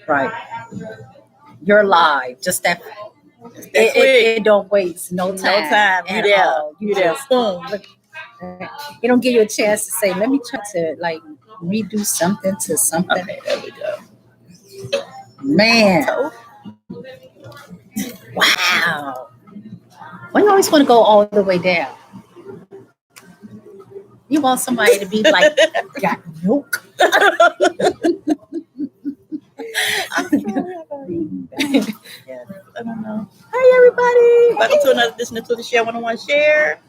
Right. You're live. Just that That quick. it don't waste no No time. time. You At there. all. You there. Boom. Look, it don't give you a chance to say, let me try to like redo something to something. Okay, there we go. Man. So, Wow. Why you always want to go all the way down? You want somebody to be like, got milk. yes, I don't know. Hey, everybody. Welcome to another edition of To The Share 101 Share.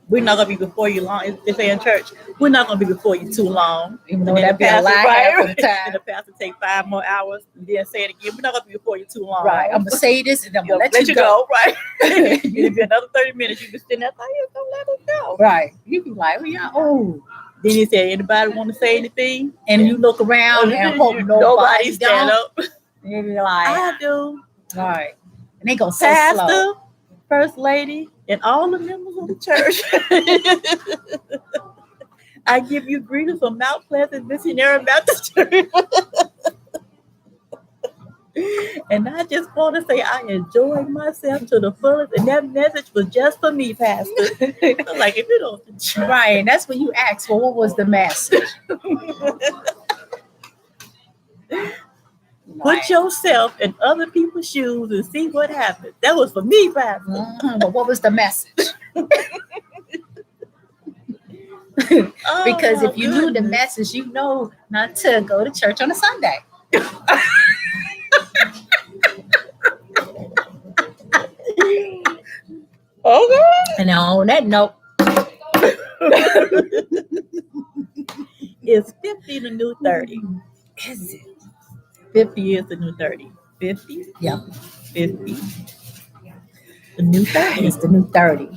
We're not going to be before you long. They say in church, we're not going to be before you too long. Even though that'd be a lie half the time. And the pastor take 5 more hours and then say it again. We're not going to be before you too long. Right. I'm going to say this and then I'm going to let you go. Right. It'll be another 30 minutes. You can sitting there like, don't let us go. Right. You be like, well, yeah, oh. Then he said, anybody want to say anything? And you look around and hope nobody stand up. And you be like, I do. Right. And they go so Pastor, slow. First Lady, and all the members of the church. I give you greetings from Mount Pleasant Missionary Baptist Church. And I just want to say I enjoyed myself to the fullest, and that message was just for me, Pastor. I'm like, if you don't, right, and that's when you ask, well, what was the message? Put yourself in other people's shoes and see what happens. That was for me, Pastor. Mm-hmm. But what was the message? Because if you knew the message, you know not to go to church on a Sunday. Okay. And on that note, is 50 the new 30? Is it? 50 is the new 30. 50? Yep. 50. The new 30 is the new 30.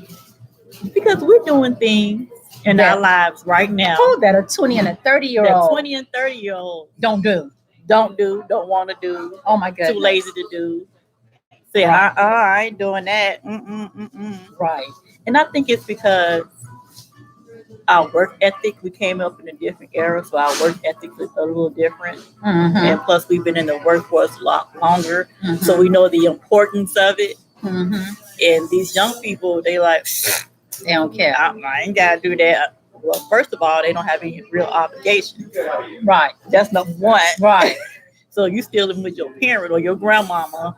Because we're doing things in our lives right now. Oh, that a 20 and a 30-year-old. That 20 and 30-year-old don't do. Don't want to do. Oh, my goodness. Too lazy to do. Say, I ain't doing that. Right. And I think it's because our work ethic, we came up in a different era, so our work ethic is a little different. Mm-hmm. And plus, we've been in the workforce a lot longer, so we know the importance of it. Mm-hmm. And these young people, they like, they don't care. I ain't got to do that. Well, first of all, they don't have any real obligations. Right. That's number one. Right. So you still living with your parent or your grandmama.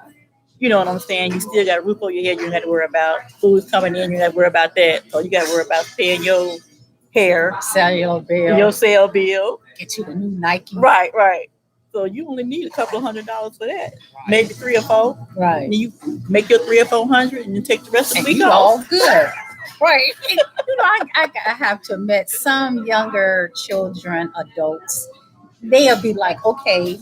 You know what I'm saying? You still got a roof over your head. You don't have to worry about food's coming in. You don't have to worry about that. So you got to worry about paying your hair, cellular bill, your cell bill, get you a new Nike. Right. So you only need a couple of $100 for that, maybe 3 or 4. Right. And you make your 3 or 400, and you take the rest of the week off. All good. Right. I have to admit, some younger children, adults, they'll be like, okay,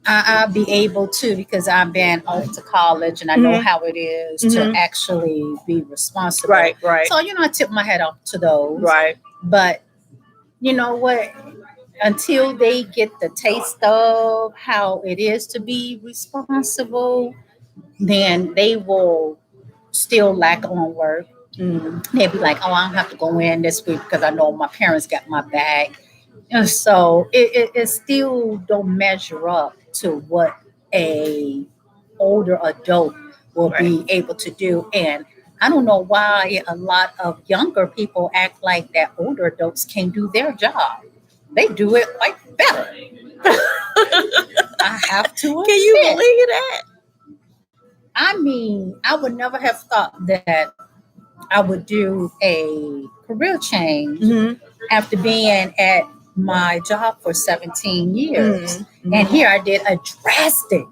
I'll be able to, because I've been off to college and I know how it is to actually be responsible. Right. So, I tip my hat off to those. Right. But you know what? Until they get the taste of how it is to be responsible, then they will still lack on work. They'll be like, oh, I don't have to go in this week because I know my parents got my back. And so it still don't measure up to what a older adult will be able to do. And I don't know why a lot of younger people act like that older adults can't do their job. They do it like better. I have to admit. Can you believe that? I mean, I would never have thought that I would do a career change after being at my job for 17 years. And here I did a drastic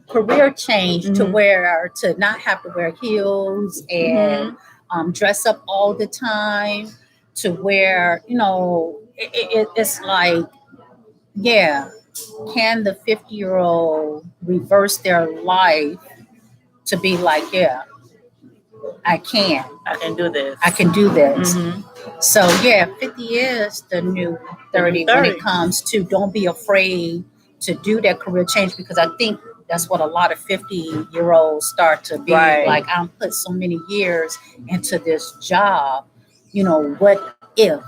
career change to not have to wear heels and dress up all the time, to where, it's like, can the 50-year-old reverse their life to be like, I can do this. I can do this. So 50 is the new 30 when it comes to don't be afraid to do that career change, because I think that's what a lot of 50-year-olds start to be like. I'm put so many years into this job. What if?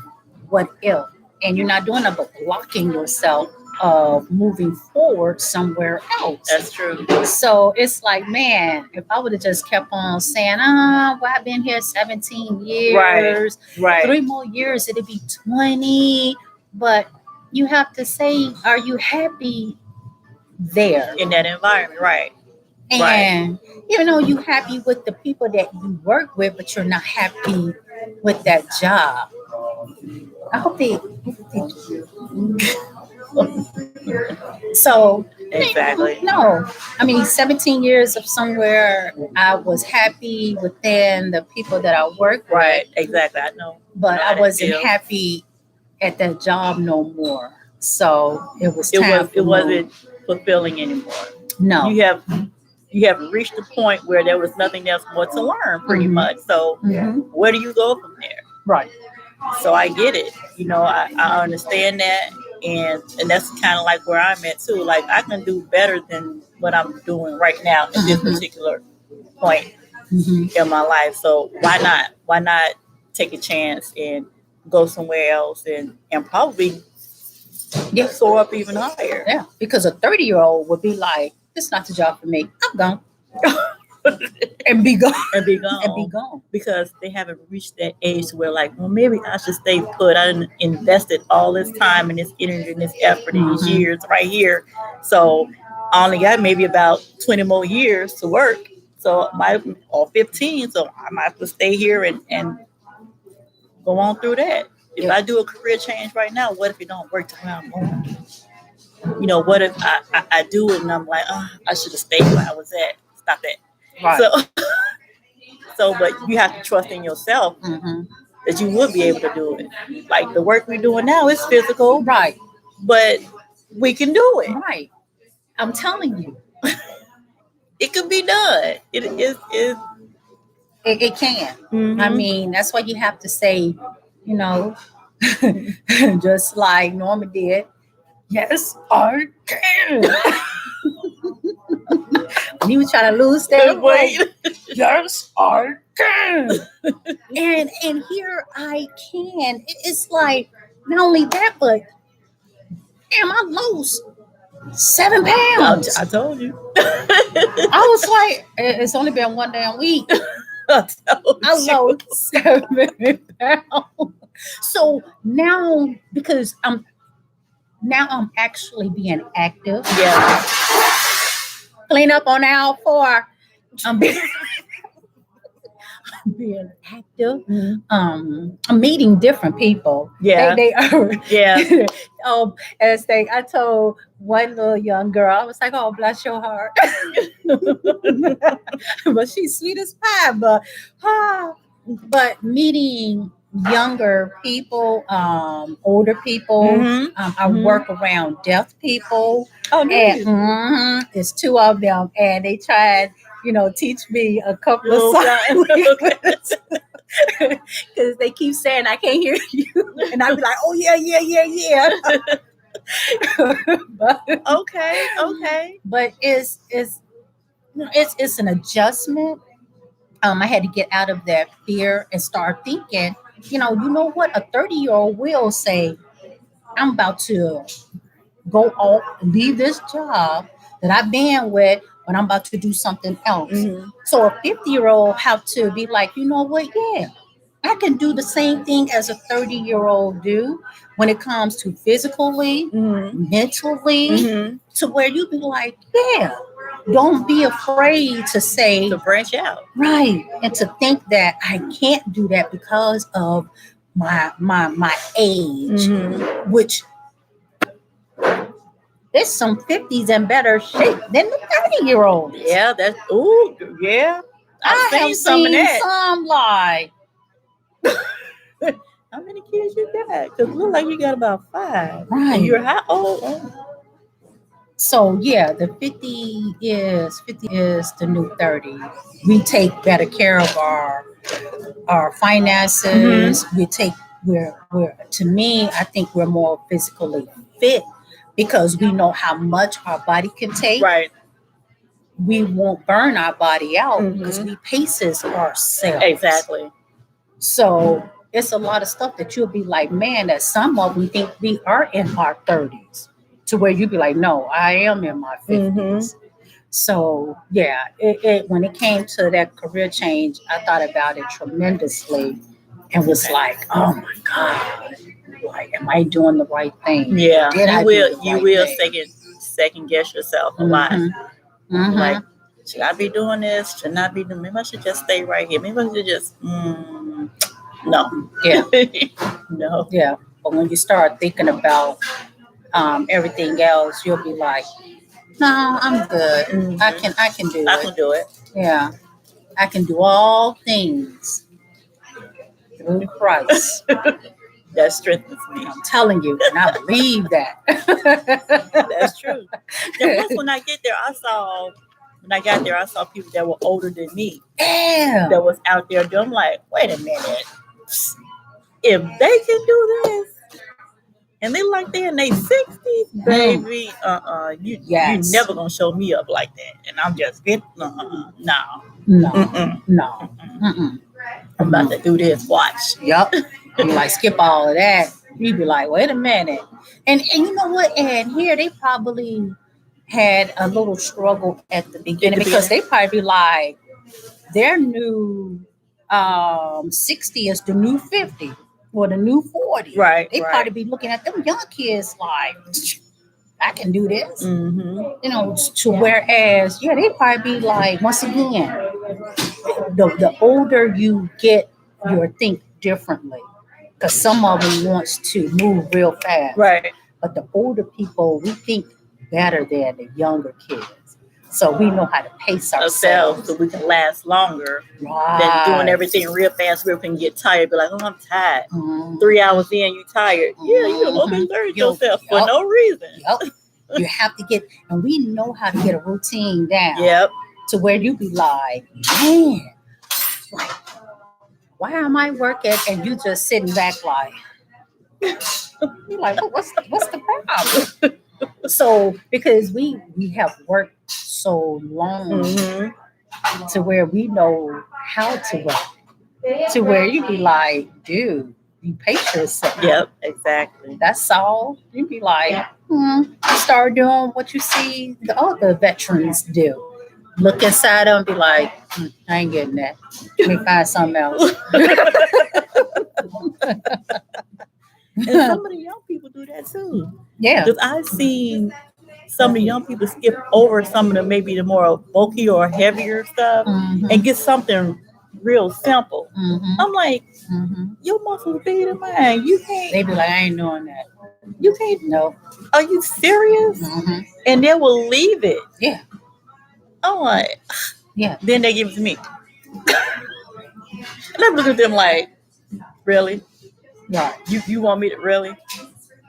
and you're not doing it but blocking yourself of moving forward somewhere else. That's true. So it's like, man, if I would have just kept on saying, well, I've been here 17 years, Right. 3 more years, it'd be 20. But you have to say, are you happy there? In that environment, right. And even though you're happy with the people that you work with, but you're not happy with that job. I hope they so Exactly. no. I mean, 17 years of somewhere I was happy within the people that I work with, Right. Exactly. I know. but Know I how that wasn't feels. happy at that job no more. So it was It time was. It wasn't fulfilling anymore. no. You have reached a point where there was nothing else more to learn, pretty Mhm. much. So Mhm. where do you go from there? Right. So I get it. I understand that, and that's kind of like where I'm at too. Like I can do better than what I'm doing right now at this Mhm. particular point Mhm. in my life. So why not? Why not take a chance and go somewhere else and probably Yeah. soar up even higher? Yeah. Because a 30-year-old would be like, "This is not the job for me. I'm gone." And be gone. And be gone. And be gone. Because they haven't reached that age where like, well, maybe I should stay put. I done invested all this time and this energy and this effort and these Mhm. years right here. So I only got maybe about 20 more years to work. So or 15. So I might have to stay here and go on through that. If Yeah. I do a career change right now, what if it don't work to where I'm going? What if I do it and I'm like, I should have stayed where I was at. Stop that. Right. So, but you have to trust in yourself Mhm. that you would be able to do it. Like the work we're doing now is physical, Right. but we can do it. Right. I'm telling you, It can be done. It is. it can. I mean, that's why you have to say, just like Norma did, yes, I can. He was trying to lose that weight. Yes, I can. and here I can. It's like not only that, but damn, I lost 7 pounds. I told you. I was like, it's only been one damn week. I told I you. lost 7 pounds. So now, because I'm actually being active. Yeah. Clean up on aisle 4. I'm being active. I'm meeting different people. Yeah. They are. Yeah. I told one little young girl, I was like, "Oh, bless your heart," but she's sweet as pie. But meeting younger people, older people. Mhm. I work around deaf people. Oh, no. And it's 2 of them, and they tried, teach me a couple of sign languages. Because they keep saying I can't hear you, and I'd be like, "Oh yeah." Okay. But it's an adjustment. I had to get out of that fear and start thinking. You know what? A 30-year-old will say, "I'm about to go off, leave this job that I've been with, but I'm about to do something else." Mhm. So a 50-year-old have to be like, you know what? Yeah, I can do the same thing as a 30-year-old do when it comes to physically, Mhm. mentally, Mhm. to where you be like, yeah, don't be afraid to say, To branch out. right, and to think that I can't do that because of my age, Mhm. which there's some 50s in better shape than the 30-year-olds. Yeah, yeah. I have seen some of seen that. some like, How many kids you got? Because it look like you got about 5. Right. And you're how old? so yeah, the 50 is the new 30. We take better care of our finances. We're to me, I think we're more physically fit because we know how much our body can take. Right. We won't burn our body out Mhm. because we paces ourselves. Exactly. So it's a lot of stuff that you'll be like, man, that some of them think we are in our 30s, to where you be like, no, I am in my 50s. So yeah, when it came to that career change, I thought about it tremendously and was like, oh my God, like, am I doing the right thing? Yeah, Did I you do will. the You right will thing? second guess yourself a lot. Mhm, mhm. Like, should I be doing this? Should not be doing? Maybe I should just stay right here. Maybe I should just no. Yeah. No. Yeah, but when you start thinking about everything else, you'll be like, no, I'm good. Mhm. I can do I it. can do it. Yeah, I can do all things through Christ. That strengthens me. I'm telling you, and I believe that. That's true. And plus, when I got there, I saw people that were older than me Yeah. that was out there. I'm like, wait a minute, if they can do this, and they like they're in their 60s, baby, you Yes. never gonna show me up like that. And I'm just no. No, Mm-mm. no. Mm-mm. I'm about to do this. Watch. Yup. You like skip all of that. You be like, wait a minute. And you know what? And here they probably had a little struggle at the beginning because they probably be like, their new 60 is the new 50 or the new 40. Right. They right. probably be looking at them young kids like, I can do this. Mm-hmm. You know, to whereas, yeah, they probably be like, once again, the older you get, you think differently. Because some of them wants to move real fast. Right. But the older people, we think better than the younger kids. So we know how to pace ourselves. So we can last longer Right. than doing everything real fast. We can get tired. Be like, oh, I'm tired. Mhm. 3 hours in, you tired. Yeah, you overexerted yourself for no reason. Yep. You have to get, and we know how to get a routine down. Yep. To where you be like, man, like, why am I working and you just sitting back like, you're like, what's the problem? So because we have worked so long to where we know how to work, to where you be like, dude, you pace yourself. Yep, exactly. That's all. You be like, you start doing what you see the other veterans do. Look inside them and be like, I ain't getting that. Let me find something else. And some of the young people do that too. Yeah. Because I've seen some of the young people skip over some of the maybe the more bulky or heavier stuff and get something real simple. I'm like, your muscles bigger than mine. You can't. They be like, I ain't doing that. You can't. No. Are you serious? And they will leave it. Yeah. I'm like, yeah. Then they give it to me. And I look at them like, really? Right. You want me to really?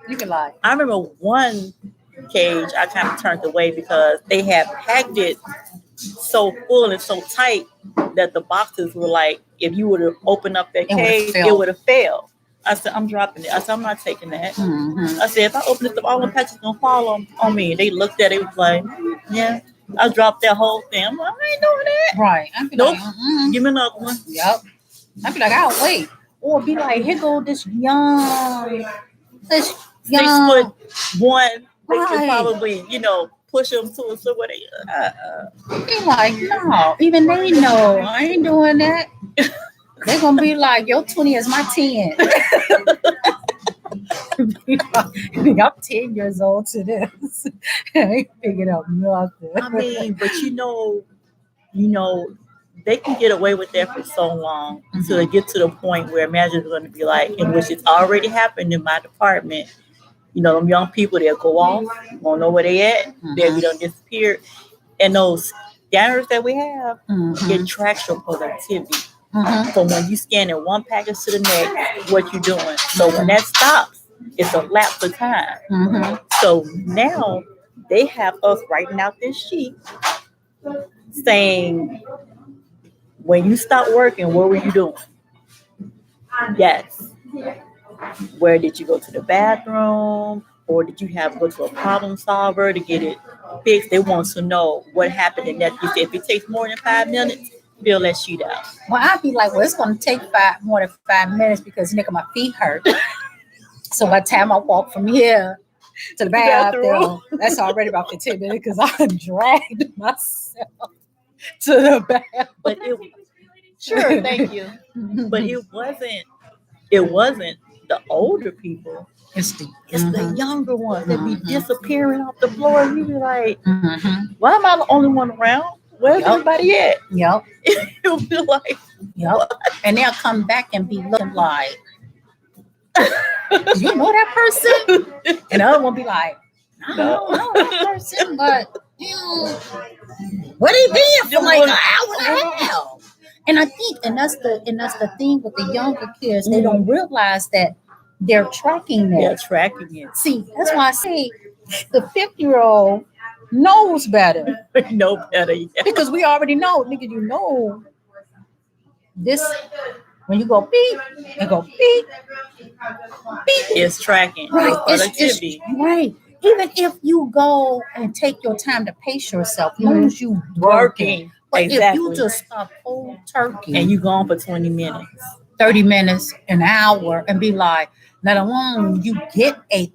You be like, I remember one cage I kind of turned away because they had packed it so full and so tight that the boxes were like, if you would have opened up that cage, it would have failed. I said, I'm dropping it. I said, I'm not taking that. I said, if I open it up, all the patches gonna fall on me. They looked at it, was like, yeah. I dropped that whole thing. I'm like, I ain't doing that. Right. I be nope. Like, give me another one. Yep. I'd be like, I'll wait. Or be like, here go this young 6'1". They right. could probably, push them to a somewhere. Be like, no. Even they know I ain't doing that. They're gonna be like, your 20 is my 10. I'm 10 years old to this. I ain't picking up nothing. I mean, but they can get away with that for so long until they get to the point where imagine it's going to be like, in which it's already happened in my department. Them young people, they'll go off, won't know where they at, they'll be done disappeared. And those scanners that we have get tracks your productivity. So when you scan in one package to the next, what you doing. So when that stops, it's a lapse of time. So now they have us writing out this sheet saying, when you stop working, what were you doing? Yes. Where did you go to the bathroom? Or did you have to go to a problem solver to get it fixed? They want to know what happened in that. If it takes more than 5 minutes, fill that sheet out. Well, I'd be like, well, it's going to take more than 5 minutes because nigga, my feet hurt. So by the time I walk from here to the bathroom, that's already about 15 minutes because I dragged myself to the bathroom. But sure, thank you. But it wasn't the older people. It's the younger ones that be disappearing off the floor. And you be like, mm-hmm. why am I the only one around? Where's everybody at? Yep. You'll be like, yep. And they'll come back and be looking like, you know that person? And the other one be like, I don't know that person, but what he been for like an hour and a half? And I think, and that's the thing with the younger kids, they don't realize that they're tracking that. They're tracking it. See, that's why I say the 50-year-old knows better. Know better, yeah. Because we already know, nigga, you know this. When you go beep, and go beep, beep. It's tracking. Right. Productivity. Right. Even if you go and take your time to pace yourself, long as you working. But exactly. If you just stop cold turkey and you gone for 20 minutes, 30 minutes, an hour, and be like, let alone you get a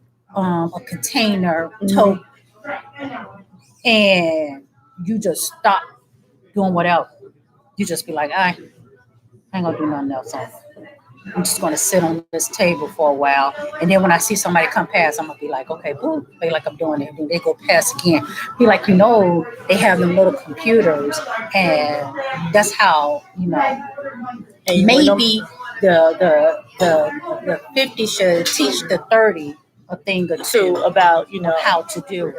container tote and you just stop doing whatever. You just be like, I ain't gonna do nothing else. I'm just gonna sit on this table for a while, and then when I see somebody come past, I'm gonna be like, okay, boom, be like I'm doing it. Then they go past again. Be like, they have them little computers, and that's how And maybe the 50 should teach the 30 a thing or two about how to do it.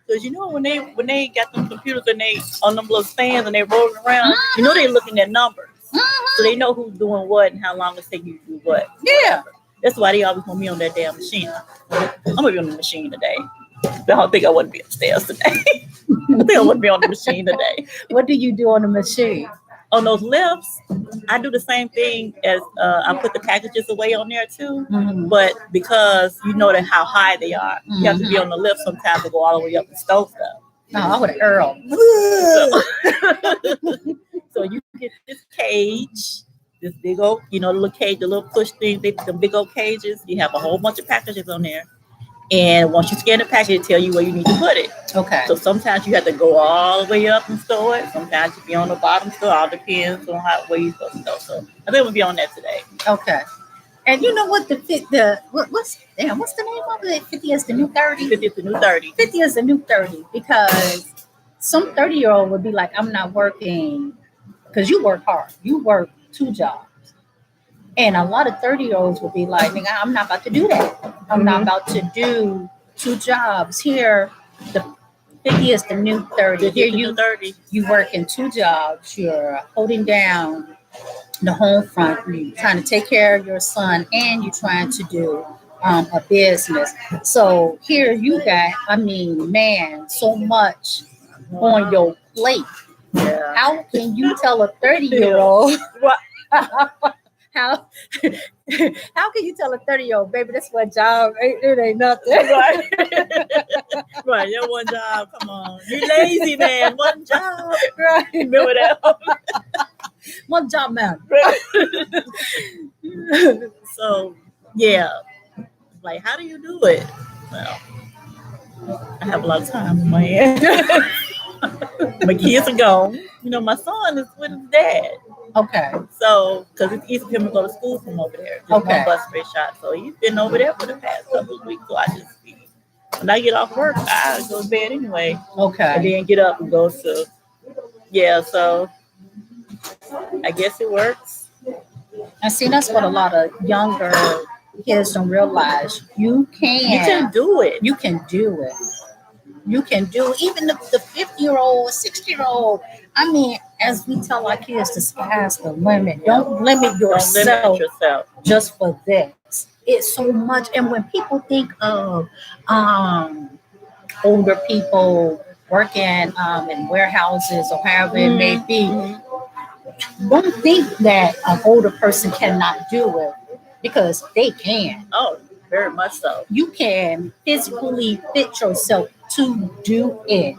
Because when they got them computers and they on them little stands and they rolling around, they looking at numbers. So they know who's doing what and how long it's taking you to do what. Yeah. That's why they always want me on that damn machine. I'm gonna be on the machine today. I don't think I want to be upstairs today. I think I want to be on the machine today. What do you do on the machine? On those lifts, I do the same thing as I put the packages away on there too. But because how high they are, you have to be on the lift sometimes to go all the way up and stow stuff. No, I would have Earl. So you get this cage, this big old, the little cage, the little push thing, the big old cages. You have a whole bunch of packages on there. And once you scan the package, it tell you where you need to put it. Okay. So sometimes you have to go all the way up and store it. Sometimes you be on the bottom store. All depends on where you're supposed to go. So I think we'll be on that today. Okay. And you know what what's the name of it? 50 is the new 30. 50 is the new 30. 50 is the new 30 because some 30-year-old would be like, I'm not working because you work hard. You work 2 jobs. And a lot of 30-year-olds will be like, nigga, I'm not about to do that. I'm not about to do 2 jobs. Here, the 50 is the new 30. Here you work in 2 jobs. You're holding down the home front. You're trying to take care of your son and you're trying to do a business. So here you got, so much on your plate. Yeah. How can you tell a 30-year-old? How can you tell a 30-year-old, baby, that's one job? It ain't nothing. Right. Right, that one job. Come on. You lazy, man. One job. Right. Remember that? One job, man. So, yeah. Like, how do you do it? Well, I have a lot of time on my hands. My kids are gone. My son is with his dad. Okay. So, because it's easy for him to go to school from over there. Just one bus straight shot. So he's been over there for the past couple of weeks. So when I get off work, I go to bed anyway. Okay. And then get up and go to, so I guess it works. And see, that's what a lot of younger kids don't realize. You can do it. You can do it. You can do it. Even the 50-year-old, 60-year-old. As we tell our kids, the sky's the limit. Don't limit yourself just for this. It's so much. And when people think of older people working in warehouses or however it may be, don't think that an older person cannot do it because they can. Oh, very much so. You can physically fit yourself to do it.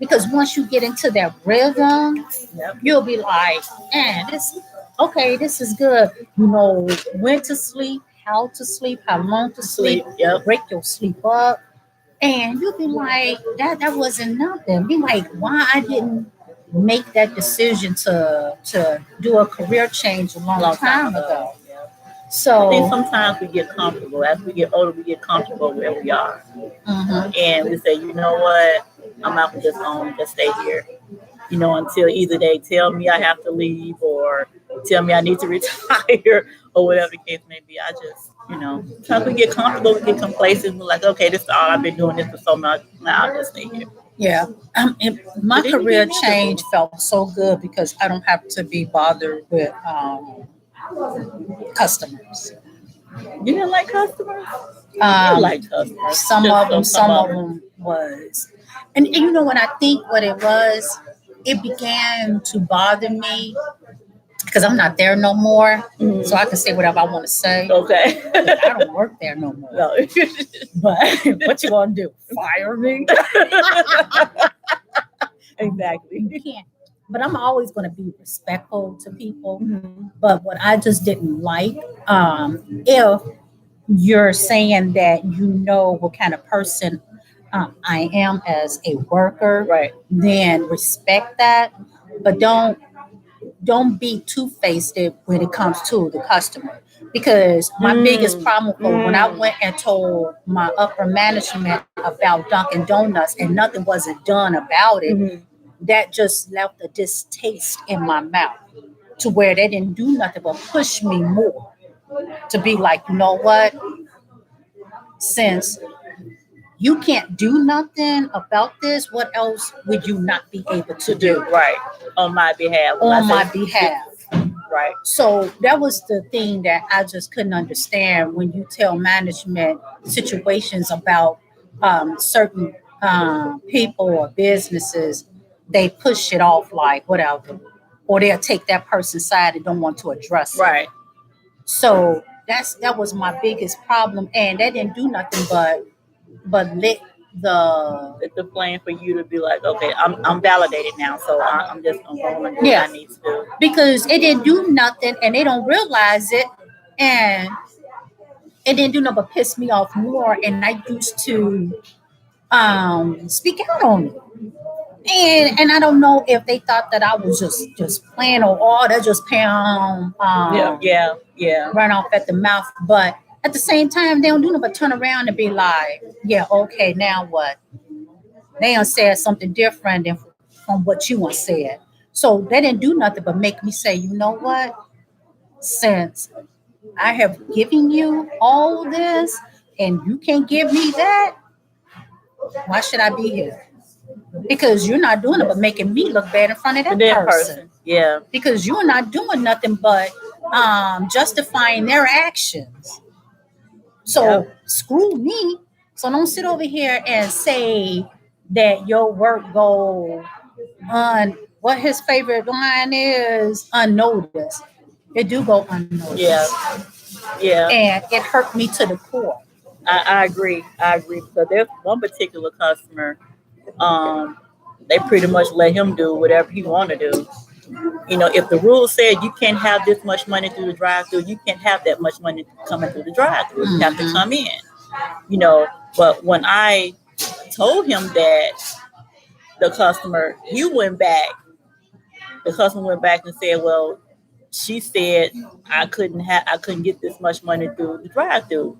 Because once you get into that rhythm, Yep. you'll be like, man, this is good. You know when to sleep, how to sleep, how long to sleep, Yep. break your sleep up. And you'll be like, that wasn't nothing. Be like, why I didn't make that decision to do a career change a long time ago. Yeah. I think So sometimes we get comfortable. As we get older, we get comfortable where we are. mhm, And we say, you know what? I'm not gonna just stay here. You know, until either they tell me I have to leave or tell me I need to retire or whatever the case may be. I just, sometimes we get comfortable, we get complacent. We're like, okay, this is all I've been doing this for so much. Now I'll just stay here. yeah. And my But then you career get change felt so good because I don't have to be bothered with customers. You didn't like customers? You Um, like customers. some Just of them, some of them. them was, and you know what I think what it was. It began to bother me because I'm not there no more, Mhm. so I can say whatever I want to say. Okay. But I don't work there no more. No. But what you gonna do? Fire me? Exactly. You can't. But I'm always gonna be respectful to people. Mhm. But what I just didn't like, if you're saying that you know what kind of person I am as a worker, Right. then respect that. But don't be two-faced when it comes to the customer. Because my biggest problem for when I went and told my upper management about Dunkin' Donuts and nothing wasn't done about it, Mhm. that just left a distaste in my mouth to where they didn't do nothing but push me more to be like, you know what? Since you can't do nothing about this, what else would you not be able to do Right. On my behalf. When on I my say- behalf? Right. So that was the thing that I just couldn't understand when you tell management situations about certain people or businesses, they push it off like whatever, or they'll take that person's side and don't want to address it. Right. So that was my biggest problem, and they didn't do nothing but let the It's the plan for you to be like, okay, I'm validated now, so I'm just gonna go and do Yeah. what I need to do. because it didn't do nothing and they don't realize it, and it didn't do nothing but piss me off more. And I used to speak out on it. And I don't know if they thought that I was just playing or oh they're just pound Yeah. run off at the mouth. But at the same time they don't do nothing but turn around and be like, yeah, okay, now what? They done said something different than from what you want said. So they didn't do nothing but make me say, you know what? Since I have given you all this and you can't give me that, why should I be here? Because you're not doing it but making me look bad in front of that That person. person. Yeah. Because you're not doing nothing but justifying their actions. So screw me. So don't sit over here and say that your work go on what his favorite line is unnoticed. It do go unnoticed. Yeah. And it hurt me to the core. I agree. Because there's one particular customer, they pretty much let him do whatever he want to do. You know, if the rule said you can't have this much money through the drive-through, you can't have that much money coming through the drive-through. You have to Mhm. come in. You know, but when I told him that, the customer went back and said, well, she said I couldn't get this much money through the drive-through.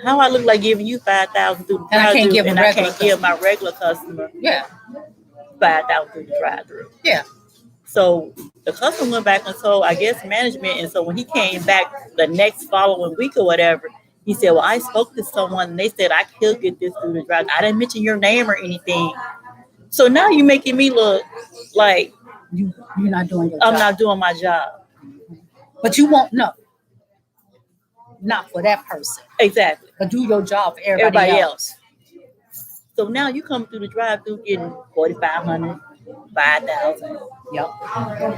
How I look like giving you 5,000 through the And I can't drive-through, give a and I regular can't give my regular customer Yeah. 5,000 through the drive-through. Yeah. So the customer went back and told, I guess, management. And so when he came back the next following week or whatever, he said, well, I spoke to someone and they said I could get this through the drive. I didn't mention your name or anything. So now you're making me look like You're not doing your I'm job. not doing my job. But you won't know. Not for that person. Exactly. But do your job for everybody else. So now you come through the drive-through getting 4,500, 5,000. Yep.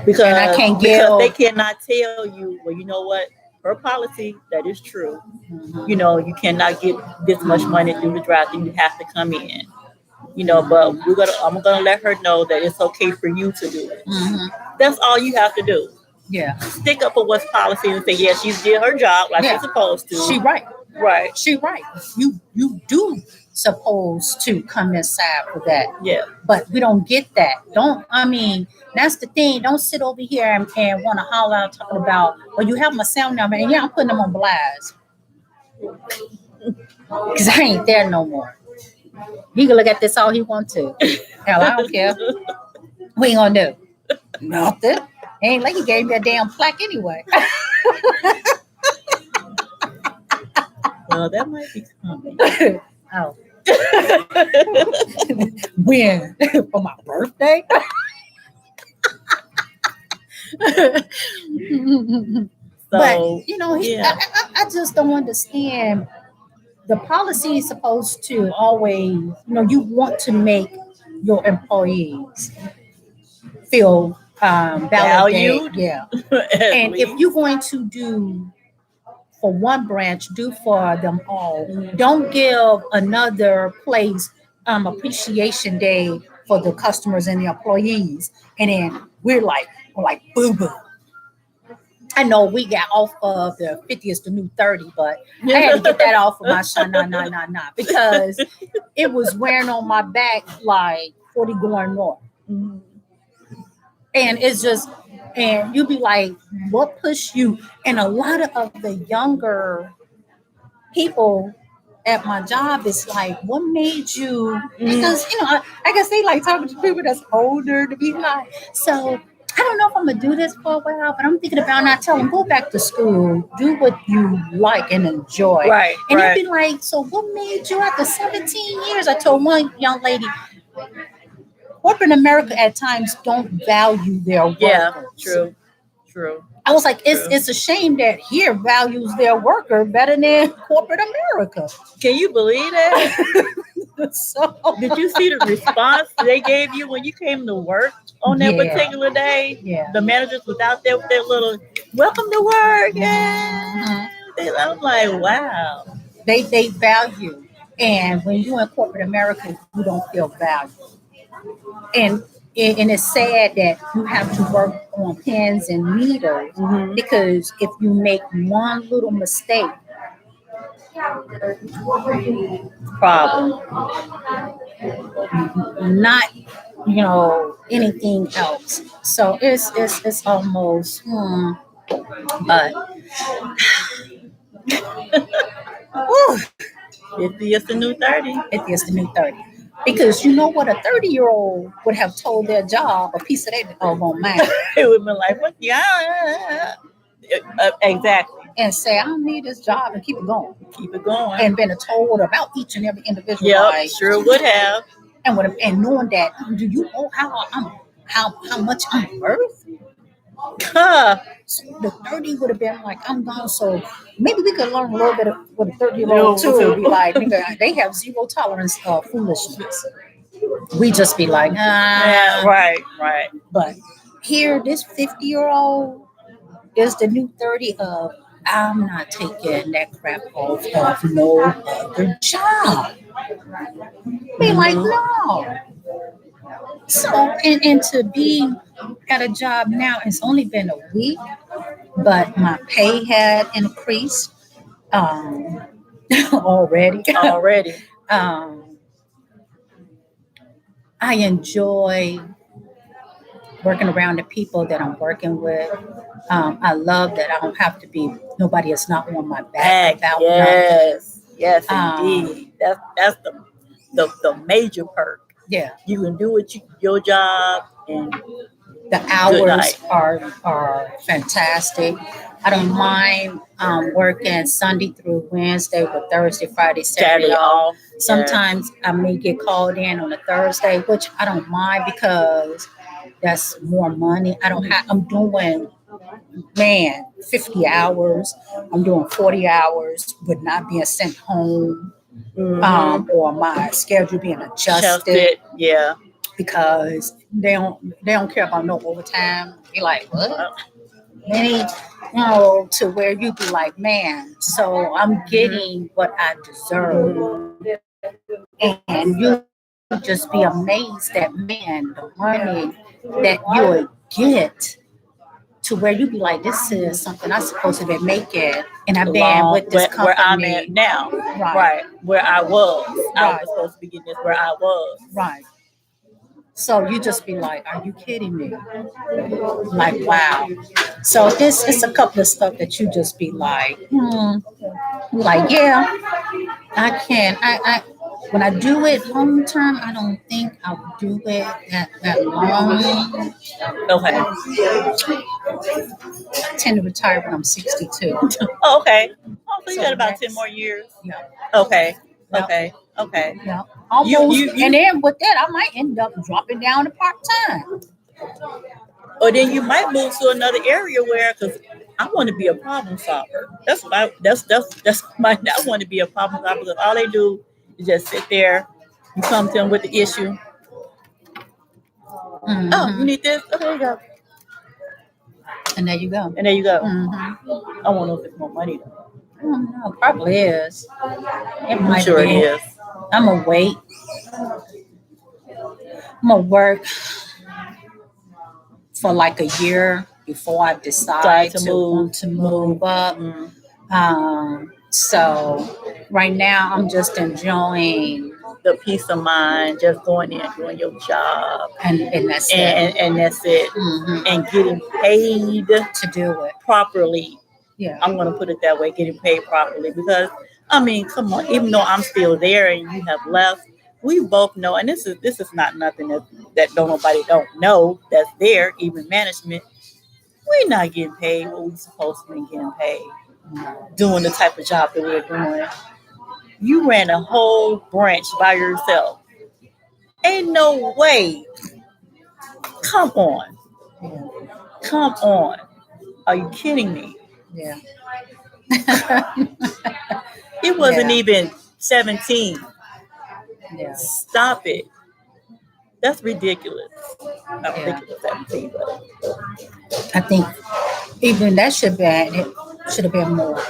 Because, And I can't because they give- cannot tell you, well, you know what? Per policy, that is true. Mhm. You know, you cannot get this much money through the drive-through. You have to come in. but I'm gonna let her know that it's okay for you to do it. Hmm. That's all you have to do. Yeah. Stick up for what's policy and say, yeah, she did her job like Yeah. she's supposed to. She right. Right. She right. You do supposed to come inside for that. Yeah. But we don't get that. That's the thing. Don't sit over here and want to holler out talking about, well, you have my sound number. And yeah, I'm putting them on blast. Because I ain't there no more. He can look at this all he want to. Hell, I don't care. What you gonna do? Nothing. Ain't like he gave me a damn plaque anyway. Well, that might be coming. Oh. When? For my birthday? But So yeah. I just don't understand. The policy is supposed to always, you want to make your employees feel validated. Valued. Yeah. At And if least. you're going to do for one branch, do for them all. Don't give another place appreciation day for the customers and the employees. And then we're like boo boo. I know we got off of the 50 is the new 30, but I had to get that off of my nah, because it was wearing on my back like 40 going north. Mhm. And it's just, and you be like, what pushed you? And a lot of the younger people at my job is like, what made you? Because, I guess they like talking to people that's older to be like, so I don't know if I'm going to do this for a while, but I'm thinking about not telling them, go back to school, do what you like and enjoy. Right. And Right. they'd be like, so what made you after 17 years? I told one young lady, corporate America at times don't value their workers. Yeah. True. I was like, True. it's a shame that here values their worker better than corporate America. Can you believe that? So Did you see the response they gave you when you came to work on that Yeah. particular day? Yeah. The managers was out there with their little welcome to work. Yeah. I'm like, wow. They value. And when you're in corporate America, you don't feel valued. And it's sad that you have to work on pins and needles Mhm. because if you make one little mistake, Problem. not anything else. So it's almost but whew, 50 is the new 30. it is the new 30. Because you know what, a 30-year-old would have told their job a piece of their dog on mine It would have been like, what? Yeah. Exactly. and say, I don't need this job and keep it going. Keep it going. And been told about each and every individual. Yep, like, sure would have. and knowing that, do you know how much I'm worth? Huh. So the 30 would have been like, I'm gone. So maybe we could learn a little bit of what a 30-year-old too. Be like, nigga, they have zero tolerance of foolishness. We just be like, Yeah, right. But here, this 50-year-old is the new 30 of, I'm not taking that crap off of no other job. Be like, no. So, and to be at a job now, it's only been a week, but my pay had increased already. Already. I enjoy working around the people that I'm working with. I love that I don't have to be, nobody is not on my back about nothing. Yes, indeed. That's the major perk. Yeah, You can do your job and the hours are fantastic. I don't mind working Sunday through Wednesday with Thursday, Friday, Saturday off. Sometimes I may get called in on a Thursday, which I don't mind because that's more money. I'm doing 50 hours. I'm doing 40 hours with not being sent home. Or my schedule being adjusted. Yeah. Because they don't care about no overtime. Be like, what? Many, to where you be like, man, so I'm getting what I deserve. And you would just be amazed that man, the money that you would get to where you'd be like, this is something I'm supposed to be making, and I've been Along with this where I'm at company. now, Right, right? Where I was right, supposed to be getting this where I was. right. So you just be like, are you kidding me? Like, wow. So it's a couple of stuff that you just be like, like, yeah, I can. I when I do it long term, I don't think I'll do it that long. Okay. I tend to retire when I'm 62. Oh, okay. Oh, so you So got about 10 next, more years. yeah, Okay. yeah, Okay. Okay. yeah, You almost. you And you then with that, I might end up dropping down to part time. or then you might move to another area where because I want to be a problem solver. That's what that's my I want to be a problem solver because all they do is just sit there. You come to them with the issue. Oh, you Hmm. need this? Okay, there you go. And there you go. And there you go. Hmm. I want to know if it's more money though. I don't know. Probably is. It I'm might sure it be. is. I'm gonna wait. I'm gonna work for like a year before I Try decide to to move. want to move up. Mm. So right now I'm just enjoying, The peace of mind, just going in, doing your job, and that's it. and that's it, Hmm. and getting paid To do it. properly. Yeah. I'm gonna put it that way, getting paid properly because I mean, come on, even though I'm still there and you have left, we both know, and this is not nothing that nobody don't know that's there, even management. We're not getting paid what we're supposed to be getting paid, doing the type of job that we're doing. You ran a whole branch by yourself. Ain't no way. Come on. Yeah. Come on. Are you kidding me? Yeah. It wasn't Yeah. even 17. Yeah. Stop it. That's ridiculous. I don't think Yeah. it was 17, but I think even that it should have been more.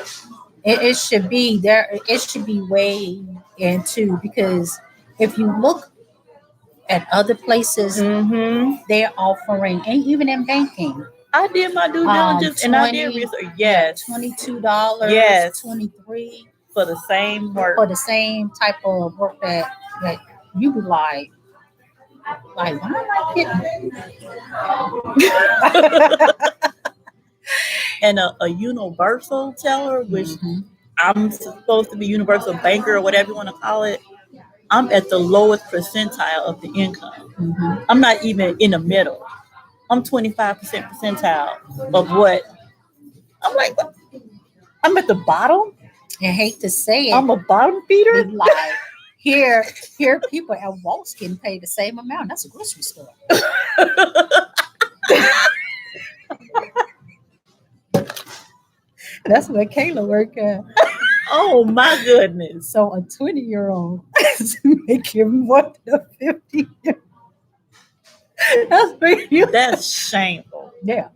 It should be there. It should be way into, because if you look at other places, they're offering, and even in banking, I did my due diligence and I did 20, research. Yes. $22, Yes. 23 For the same work. for the same type of work that you be like why am I getting? And a universal teller, which Mhm. I'm supposed to be universal banker or whatever you want to call it. I'm at the lowest percentile of the income. Mhm. I'm not even in the middle. I'm 25% percentile of what I'm like. What? I'm at the bottom. I hate to say it, I'm a bottom feeder. be like here people at Walt's getting paid the same amount. That's a grocery store. That's where Kayla work at. Oh my goodness. So a 20-year-old is making more than 50. That's big. That's shameful. Yeah.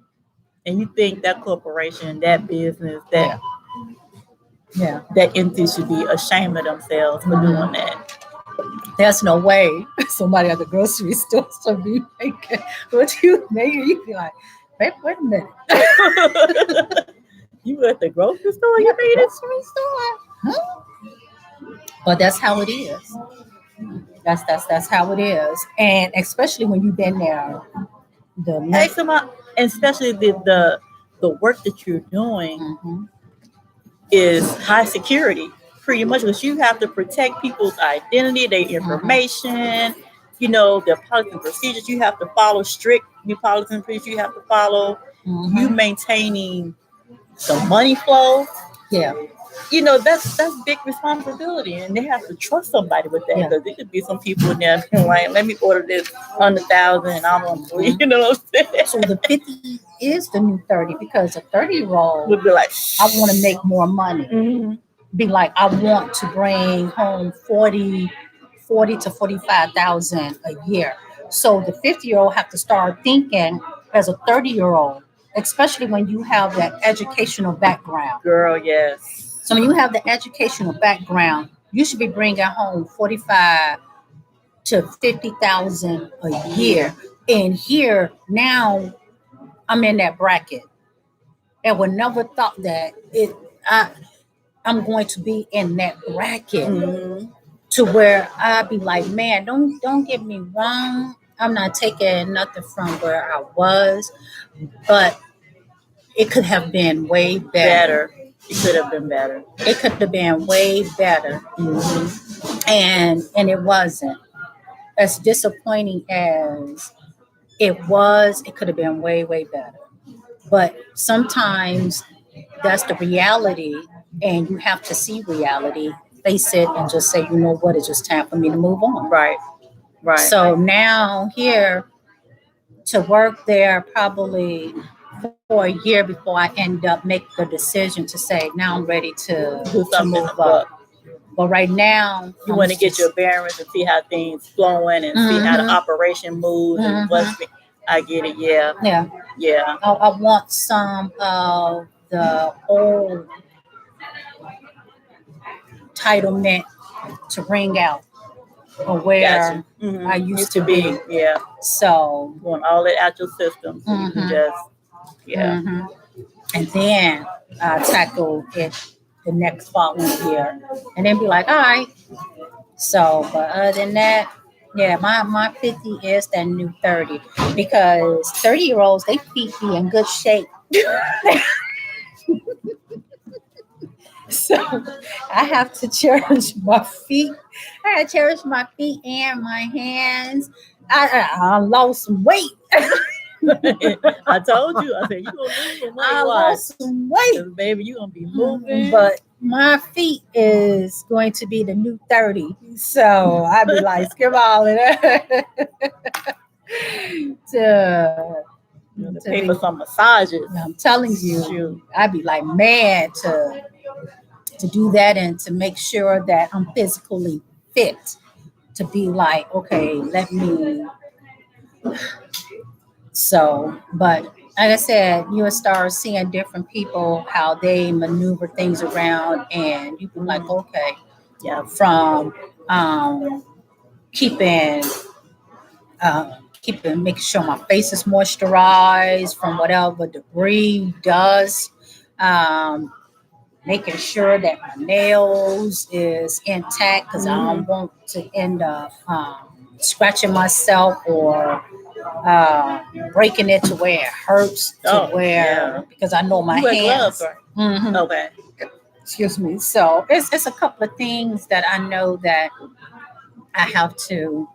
And you think that corporation, that business, Yeah. Yeah. that entity should be ashamed of themselves for doing that. There's no way somebody at the grocery store should be making what you making. You be like, wait a minute. You at the grocery store? You You at the made it? grocery store? Huh? But that's how it is. That's how it is. And especially when you've been there, the Hey, and especially the work that you're doing Mhm. is high security, pretty much, because you have to protect people's identity, their information, their policies and procedures. You have to follow strict policies and procedures. You have to follow. Mhm. You maintaining the money flow. Yeah. That's big responsibility, and they have to trust somebody with that Yeah. because there could be some people in there being like, "Let me order this 100,000, and I'm on 3." You know what I'm saying? So the 50 is the new 30, because a 30-year-old Would be like, I want to make more money. Mhm. Be like, I want to bring home 40 to 45,000 a year. So the 50-year-old have to start thinking as a 30-year-old, especially when you have that educational background. Girl, yes. So when you have the educational background, you should be bringing home 45 to 50,000 a year. And here now I'm in that bracket. And would never thought that I'm going to be in that bracket Mhm. to where I'd be like, man, don't get me wrong. I'm not taking nothing from where I was, but it could have been way better. Better. It could have been better. It could have been way better. And it wasn't. As disappointing as it was, it could have been way, way better. But sometimes that's the reality, and you have to see reality, face it, and just say, you know what, it's just time for me to move on. Right. Right. So now here to work there probably for a year before I end up make the decision to say now I'm ready to Do something move up. But right now you I'm want to get just- your bearings and see how things flowing and see how the operation moves and what's. I get it. Yeah. yeah. Yeah. I want some of the old entitlement to ring out or where Gotcha. Mhm. I used to be. Yeah. So Want all it out your system so you can just mhm. And then tackle it the next following year and then be like, all right. So, but other than that, yeah, my 50 is that new 30 because 30-year-olds, they feet be in good shape. So I have to cherish my feet. I gotta cherish my feet and my hands. I lost some weight. I told you. I said you gonna lose some weight. I Watch. lost some weight. 'Cause, baby, you gonna be moving. But my feet is going to be the new 30. So I'd be like, skip all of that. to pay for some massages. I'm telling you, Shoot. I'd be like mad to do that and to make sure that I'm physically fit to be like, okay, let me. So, but like I said, you will start seeing different people, how they maneuver things around, and you be like, okay, Yeah. from keeping, making sure my face is moisturized from whatever debris, dust, making sure that my nails is intact because I don't want to end up scratching myself or breaking it to where it hurts because I know my You wear hands. gloves, right? Mhm. Okay. Excuse me. So it's a couple of things that I know that I have to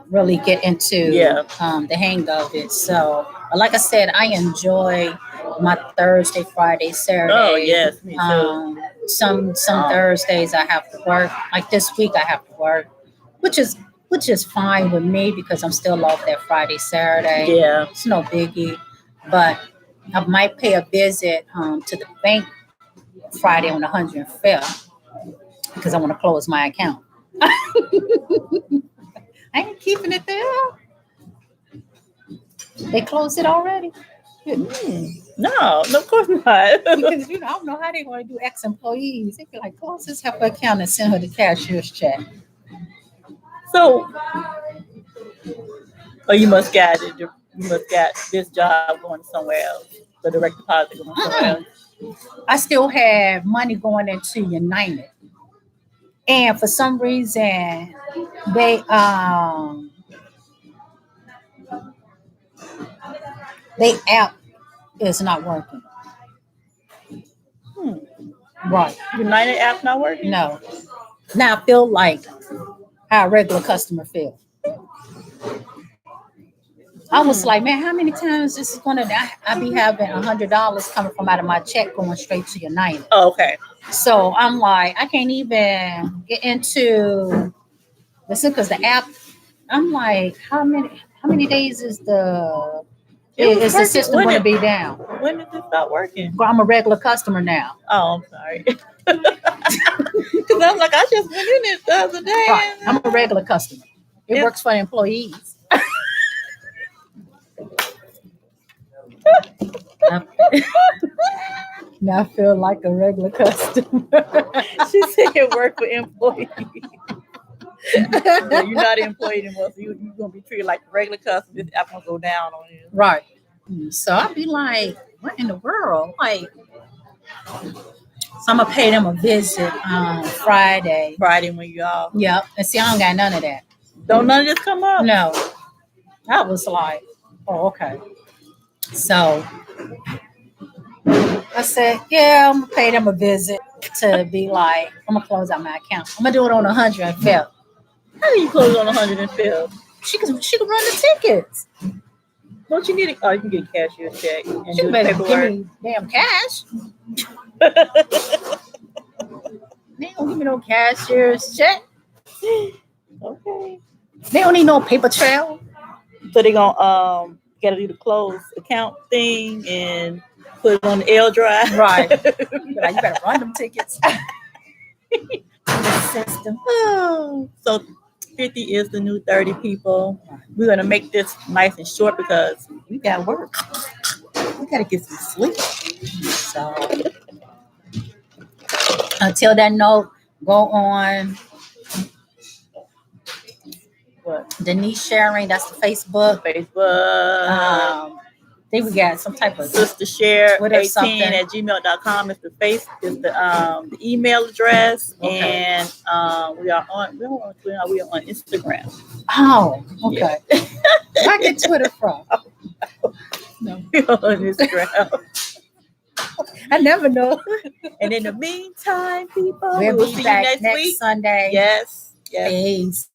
really get into the hang of it. So, but like I said, I enjoy my Thursday, Friday, Saturday. Oh yes, me too. Some Thursdays I have to work. Like this week I have to work, which is fine with me because I'm still off that Friday, Saturday. Yeah. It's no biggie. But I might pay a visit to the bank Friday on the 105th because I want to close my account. I ain't keeping it there. They closed it already. No, of course not. Because I don't know how they want to do ex-employees. They be like, close this heifer account and send her the cashier's check. So, you must got it. You must got this job going somewhere else. The direct deposit going somewhere else. I still have money going into United, and for some reason, they app is not working. Right. United app not working? No. Now I feel like how a regular customer feel. I was like, man, how many times this is gonna? I be having $100 coming from out of my check going straight to United. Oh, okay. So I'm like, I can't even get into this because the app. I'm like, how many days is the system going to be down? When did it stop working? Well, I'm a regular customer now. Oh, I'm sorry. Because I'm like, I just went in it the other day. Right. I'm a regular customer. It works for employees. Now I feel like a regular customer. She said it worked for employees. Yeah, you're not an employee anymore, so you're gonna be treated like a regular customer. This app gonna go down on you. Right. So I'd be like, what in the world? Like, so I'm gonna pay them a visit on Friday. Friday when you off. Yep. And see, I don't got none of that. Don't none of this come up? No. I was like, oh, okay. So I said, yeah, I'm gonna pay them a visit to be like, I'm gonna close out my account. I'm gonna do it on 105th. How do you close on 105th? She could run the tickets. Don't you need a, oh, you can get a cashier's check and She do the better give paperwork. me damn cash. They don't give me no cashier's check. Okay. They don't need no paper trail. So they gonna gotta do the close account thing and put it on the L drive. Right. You better run them tickets. The system. So 50 is the new 30 people. We're gonna make this nice and short because we gotta work. We gotta get some sleep. So until that note, go on What? Denise Sharing. That's the Facebook. Facebook. I think we got some type of Sister Share Twitter 18 something. at gmail.com is the the email address. Okay. And we're on Twitter, we are on Instagram. Oh, okay. Where I get Twitter from? No, We're on Instagram. I never know. And in the meantime, people, we We'll will be see you back next next week. Sunday. Yes. Yes. Peace.